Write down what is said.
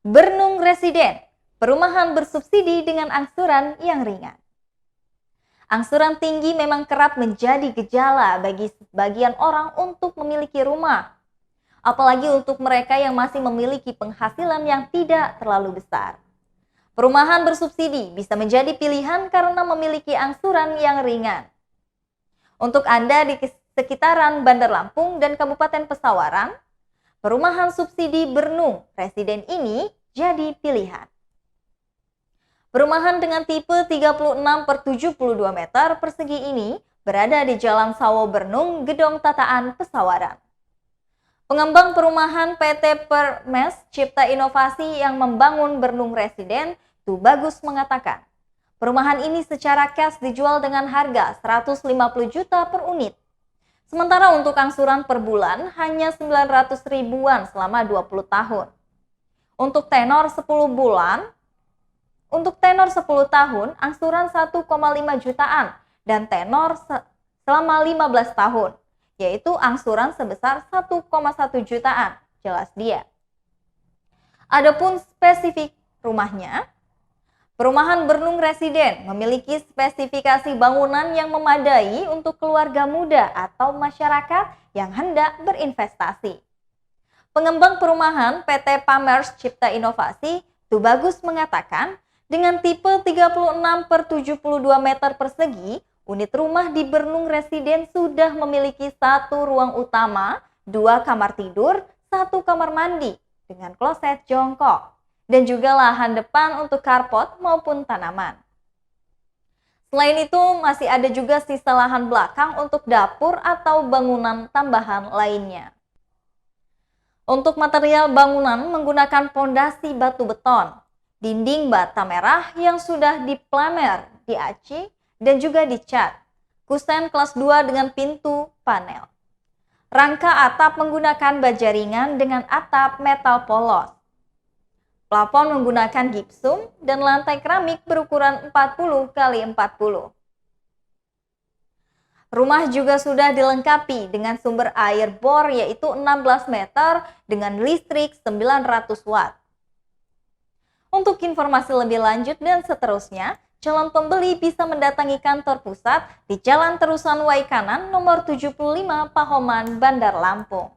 Bernung Residen, perumahan bersubsidi dengan angsuran yang ringan. Angsuran tinggi memang kerap menjadi gejala bagi sebagian orang untuk memiliki rumah, apalagi untuk mereka yang masih memiliki penghasilan yang tidak terlalu besar. Perumahan bersubsidi bisa menjadi pilihan karena memiliki angsuran yang ringan. Untuk Anda di sekitaran Bandar Lampung dan Kabupaten Pesawaran, perumahan subsidi Bernung Residen ini jadi pilihan. Perumahan dengan tipe 36/72 meter persegi ini berada di Jalan Sawo Bernung, Gedong Tataan, Pesawaran. Pengembang perumahan PT Permes Cipta Inovasi yang membangun Bernung Residen, Tubagus mengatakan, perumahan ini secara cash dijual dengan harga 150 juta per unit. Sementara untuk angsuran per bulan hanya 900 ribuan selama 20 tahun. Untuk tenor 10 tahun, angsuran 1,5 jutaan dan tenor selama 15 tahun, yaitu angsuran sebesar 1,1 jutaan, jelas dia. Adapun spesifik rumahnya, perumahan Bernung Residen memiliki spesifikasi bangunan yang memadai untuk keluarga muda atau masyarakat yang hendak berinvestasi. Pengembang perumahan PT Pamers Cipta Inovasi, Tubagus mengatakan, dengan tipe 36/72 meter persegi, unit rumah di Bernung Residen sudah memiliki 1 ruang utama, 2 kamar tidur, 1 kamar mandi dengan kloset jongkok, dan juga lahan depan untuk carport maupun tanaman. Selain itu, masih ada juga sisa lahan belakang untuk dapur atau bangunan tambahan lainnya. Untuk material bangunan menggunakan pondasi batu beton, dinding bata merah yang sudah diplamer, diaci, dan juga dicat, kusen kelas 2 dengan pintu panel. Rangka atap menggunakan baja ringan dengan atap metal polos. Plafon menggunakan gipsum dan lantai keramik berukuran 40 x 40. Rumah juga sudah dilengkapi dengan sumber air bor yaitu 16 meter dengan listrik 900 watt. Untuk informasi lebih lanjut dan seterusnya, calon pembeli bisa mendatangi kantor pusat di Jalan Terusan Waikanan nomor 75 Pahoman, Bandar Lampung.